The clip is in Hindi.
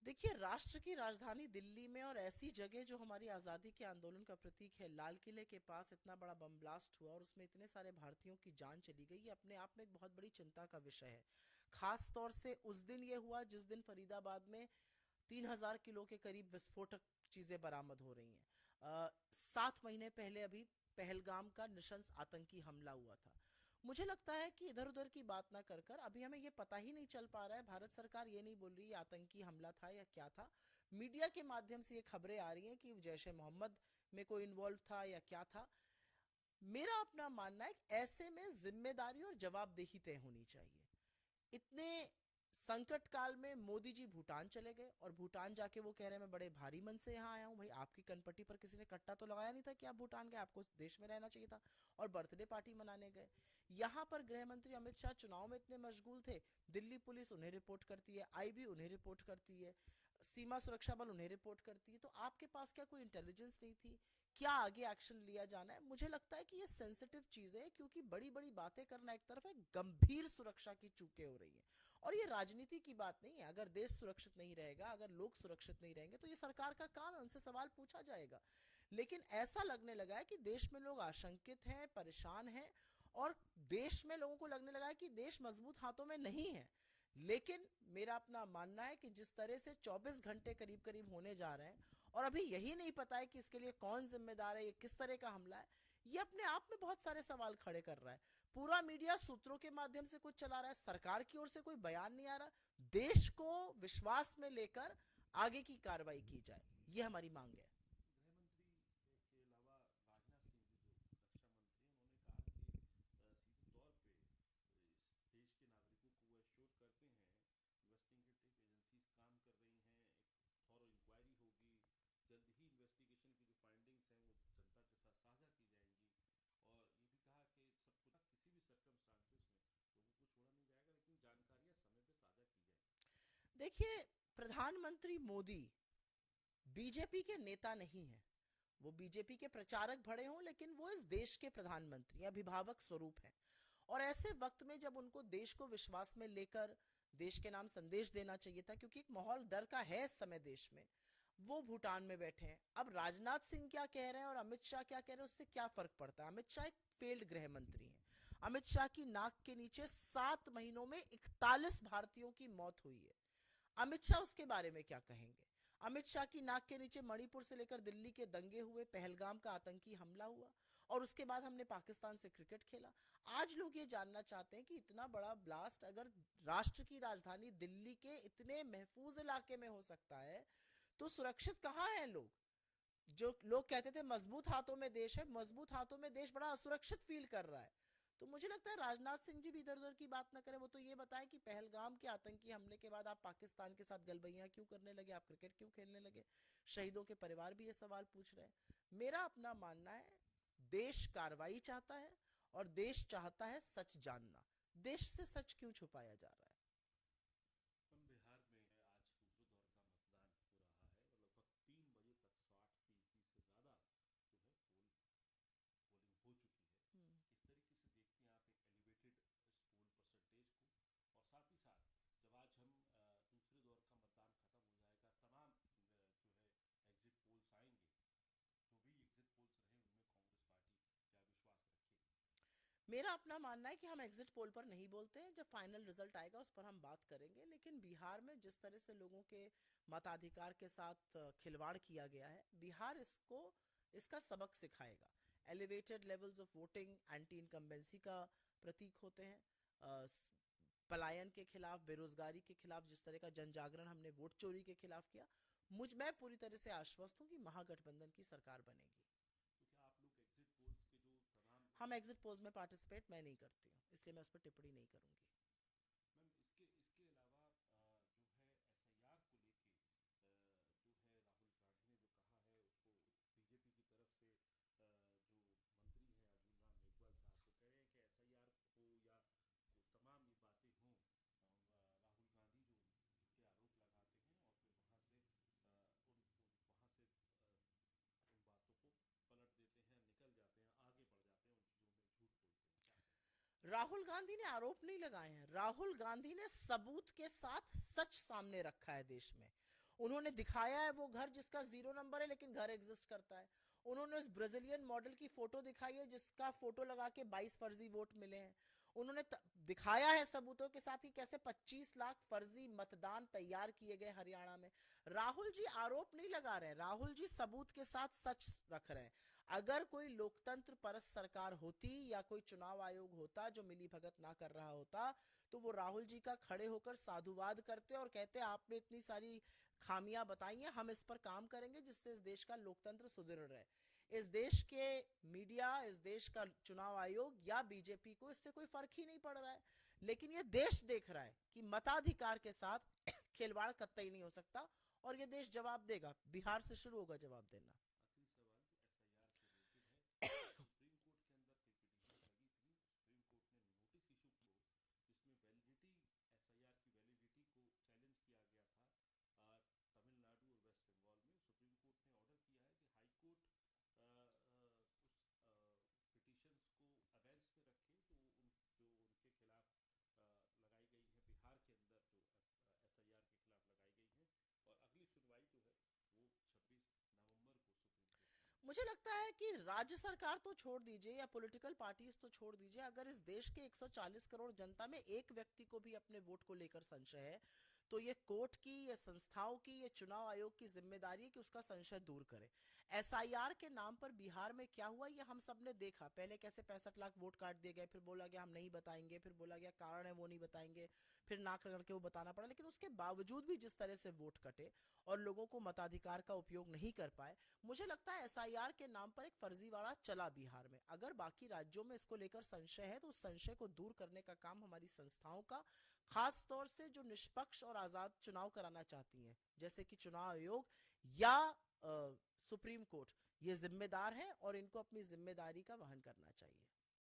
देखिए, राष्ट्र की राजधानी दिल्ली में और ऐसी जगह जो हमारी आज़ादी के आंदोलन का प्रतीक है, लाल किले के पास इतना बड़ा बम ब्लास्ट हुआ और उसमें इतने सारे भारतीयों की जान चली गई, ये अपने आप में एक बहुत बड़ी चिंता का विषय है। खास तौर से उस दिन ये हुआ जिस दिन फरीदाबाद में 3,000 किलो के करीब विस्फोटक चीजें बरामद हो रही हैं। 7 महीने पहले अभी पहलगाम का नृशंस आतंकी हमला हुआ था। मुझे लगता है कि इधर उधर की बात ना कर कर अभी हमें ये पता ही नहीं चल पा रहा है, भारत सरकार ये नहीं बोल रही ये आतंकी हमला था या क्या था। मीडिया के माध्यम से ये खबरें आ रही हैं कि जैश ए मोहम्मद में कोई इन्वॉल्व था या क्या था। मेरा अपना मानना है कि ऐसे में जिम्मेदारी और जवाबदेही तय होनी चाहिए। इतने संकट काल में मोदी जी भूटान चले गए और भूटान जाके वो कह रहे हैं मैं बड़े भारी मन से यहाँ आया हूँ। भाई, आपकी कनपट्टी पर किसी ने कट्टा तो लगाया नहीं था कि आप भूटान गए, आपको देश में रहना चाहिए था। और बर्थडे पार्टी मनाने गए। यहाँ पर गृह मंत्री अमित शाह चुनाव में इतने मशगूल थे, दिल्ली पुलिस उन्हें रिपोर्ट करती है, आईबी उन्हें रिपोर्ट करती है, सीमा सुरक्षा बल उन्हें रिपोर्ट करती है। तो आपके पास क्या कोई इंटेलिजेंस नहीं थी? क्या आगे एक्शन लिया जाना है? मुझे लगता है कि ये सेंसिटिव चीज है, क्योंकि बड़ी बड़ी बातें करना एक तरफ है, गंभीर सुरक्षा की चूकें हो रही है। और ये राजनीति की बात नहीं है। अगर देश सुरक्षित नहीं रहेगा, अगर लोग सुरक्षित नहीं रहेंगे, तो ये सरकार का काम है, उनसे सवाल पूछा जाएगा। लेकिन ऐसा लगने लगा है कि देश में लोग आशंकित हैं, परेशान हैं। और देश में लोगों को लगने लगा है कि देश मजबूत हाथों में नहीं है। लेकिन मेरा अपना मानना है कि जिस तरह से 24 घंटे करीब करीब होने जा रहे हैं और अभी यही नहीं पता है कि इसके लिए कौन जिम्मेदार है, ये किस तरह का हमला है, ये अपने आप में बहुत सारे सवाल खड़े कर रहा है। पूरा मीडिया सूत्रों के माध्यम से कुछ चला रहा है, सरकार की ओर से कोई बयान नहीं आ रहा। देश को विश्वास में लेकर आगे की कार्रवाई की जाए, ये हमारी मांग है। गृह मंत्री के अलावा राजनाथ सिंह जी जो रक्षा मंत्री हैं उन्होंने कहा कि सीधे तौर पे इस देश के नागरिकों को वो एश्योर करते हैं, इन्वेस्टिगेटिव एजेंसीज काम कर रही हैं, एक थॉरो इंक्वायरी होगी, जल्द ही इन्वेस्टिगेशन की जो फाइंडिंग्स हैं वो जनता के साथ साझा की जाएंगी। और ये भी कहा कि सब कुछ किसी भी सर्कमस्टांसिस में लोगों को छोड़ा नहीं जाएगा, लेकिन जानकारियां समय पे साझा की जाएंगी। देखिए, प्रधानमंत्री मोदी बीजेपी के नेता नहीं है। वो बीजेपी के प्रचारक भरे हों, लेकिन वो इस देश के प्रधानमंत्री, अभिभावक स्वरूप हैं। और ऐसे वक्त में जब उनको देश को विश्वास में लेकर देश के नाम संदेश देना चाहिए था, क्योंकि एक माहौल डर का है इस समय देश में, वो भूटान में बैठे हैं। अब राजनाथ सिंह क्या कह रहे हैं और अमित शाह क्या कह रहे हैं, उससे क्या फर्क पड़ता है? अमित शाह एक फेल्ड गृह मंत्री हैं। अमित शाह की नाक के नीचे 7 महीनों में 41 भारतीयों की मौत हुई है। अमित शाह उसके बारे में क्या कहेंगे? अमित शाह की नाक के नीचे मणिपुर से लेकर दिल्ली के दंगे हुए, पहलगाम का आतंकी हमला हुआ, और उसके बाद हमने पाकिस्तान से क्रिकेट खेला। आज लोग ये जानना चाहते हैं कि इतना बड़ा ब्लास्ट अगर राष्ट्र की राजधानी दिल्ली के इतने महफूज इलाके में हो सकता है, तो सुरक्षित कहाँ हैं लोग? जो लोग कहते थे मजबूत हाथों में देश है, मजबूत हाथों में देश बड़ा असुरक्षित फील कर रहा है। तो मुझे लगता है राजनाथ सिंह जी भी इधर उधर की बात ना करें, वो तो ये बताएं कि पहलगाम के आतंकी हमले के बाद आप पाकिस्तान के साथ गलबैया क्यों करने लगे, आप क्रिकेट क्यों खेलने लगे? शहीदों के परिवार भी ये सवाल पूछ रहे हैं। मेरा अपना मानना है, देश कार्रवाई चाहता है और देश चाहता है सच जानना। देश से सच क्यों छुपाया जा रहा है? हम बिहार में आज दूसरे दौर का मतदान हो रहा है और लगभग 3 बजे तक 60% से ज़्यादा जो है पोलिंग हो चुकी है। किस तरीके से देखते हैं आप एक एलिवेटेड इस पोल परसेंटेज को? और साथ ही साथ जब आज हम दूसरे दौर का मतदान खत्म हो जाएगा, तमाम जो है एग्जिट पोल्स आएंगे, जो भी एग्जिट पोल्स रहे उनमें कांग्रेस पार्टी क्या विश्वास रखेगी? मेरा अपना मानना है कि हम एग्जिट पोल पर नहीं बोलते हैं, जब फाइनल रिजल्ट आएगा उस पर हम बात करेंगे। लेकिन बिहार में जिस तरह से लोगों के मताधिकार के साथ खिलवाड़ किया गया है, बिहार इसको इसका सबक सिखाएगा। Elevated levels of voting anti incumbency का प्रतीक होते हैं। पलायन के खिलाफ, बेरोजगारी के खिलाफ जिस तरह का जन जागरण हमने वोट चोरी के खिलाफ किया, मैं पूरी तरह से आश्वस्त हूं कि महागठबंधन की सरकार बनेगी। तो क्या आप लोग एग्जिट पोल्स के जो तमाम हम एग्जिट पोल्स में पार्टिसिपेट मैं नहीं करती हूँ, इसलिए मैं उस पर टिप्पणी नहीं करूंगी। मैम, इसके इसके अलावा जो है एसआईआर को लेके जो है राहुल गांधी ने जो कहा है उसको बीजेपी की तरफ से जो मंत्री हैं अर्जुन राम मेघवाल साहब को कह रहे हैं कि एसआईआर हो या तमाम ये बातें हों, राहुल गांधी जो झूठे आरोप लगाते हैं और फिर वहाँ से वहाँ से उन बातों को पलट देते हैं, निकल जाते हैं, आगे बढ़ जाते हैं, उन चीज़ों में झूठ बोलते हैं, क्या कहेंगे? राहुल गांधी ने आरोप नहीं लगाए हैं, राहुल गांधी ने सबूत के साथ सच सामने रखा है देश में। उन्होंने दिखाया है वो घर जिसका 0 नंबर है लेकिन घर एग्जिस्ट करता है। उन्होंने उस ब्राजीलियन मॉडल की फोटो दिखाई है जिसका फोटो लगा के 22 फर्जी वोट मिले हैं। उन्होंने दिखाया है सबूतों के साथ ही कैसे 25 लाख फर्जी मतदान तैयार किए गए हरियाणा में। राहुल जी आरोप नहीं लगा रहे हैं, राहुल जी सबूत के साथ सच रख रहे हैं। अगर कोई लोकतंत्र परस्त सरकार होती या कोई चुनाव आयोग होता जो मिली भगत ना कर रहा होता, तो वो राहुल जी का खड़े होकर साधुवाद करते और कहते आपने इतनी सारी खामियां बताई हैं, हम इस पर काम करेंगे जिससे इस देश का लोकतंत्र सुदृढ़ रहे। इस देश के मीडिया, इस देश का चुनाव आयोग या बीजेपी को इससे कोई फर्क ही नहीं पड़ रहा है। लेकिन ये देश देख रहा है कि मताधिकार के साथ खिलवाड़ कतई नहीं हो सकता और ये देश जवाब देगा। बिहार से शुरू होगा जवाब देना। आखिरी सवाल जो एसआईआर से रिलेटेड है, सुप्रीम कोर्ट के अंदर कई पिटीशन लगी थी, सुप्रीम कोर्ट ने नोटिस इशू को जिसमें वैलिडिटी, एसआईआर की वैलिडिटी को चैलेंज किया गया था तमिलनाडु और वेस्ट बंगाल में, सुप्रीम कोर्ट ने ऑर्डर किया है कि हाई कोर्ट उस पिटीशंस को अबेंस में रखे जो उनके खिलाफ लगाई गई है बिहार के अंदर, जो एसआईआर के खिलाफ लगाई गई है। और अगली सुनवाई जो है वो 26 नवंबर को सुप्रीम कोर्ट में होगी। मुझे लगता है कि राज्य सरकार तो छोड़ दीजिए या पॉलिटिकल पार्टीज तो छोड़ दीजिए, अगर इस देश के 140 करोड़ जनता में एक व्यक्ति को भी अपने वोट को लेकर संशय है तो ये कोर्ट की, ये संस्थाओं की, ये चुनाव आयोग की जिम्मेदारी है कि उसका संशय दूर करे। एसआईआर के नाम पर बिहार में क्या हुआ ये हम सब ने देखा। पहले कैसे 65 लाख वोट काट दिए गए, फिर बोला गया हम नहीं बताएंगे, फिर बोला गया कारण है वो नहीं बताएंगे, फिर नाक रगड़ के वो बताना पड़ा। लेकिन उसके बावजूद भी जिस तरह से वोट कटे और लोगों को मताधिकार का उपयोग नहीं कर पाए, मुझे लगता है एसआईआर के नाम पर एक फर्जीवाड़ा चला बिहार में। अगर बाकी राज्यों में इसको लेकर संशय है तो उस संशय को दूर करने का काम हमारी संस्थाओं का, खास तौर से जो निष्पक्ष और आजाद चुनाव कराना चाहती हैं जैसे कि चुनाव आयोग या सुप्रीम कोर्ट, ये जिम्मेदार है और इनको अपनी जिम्मेदारी का वहन करना चाहिए।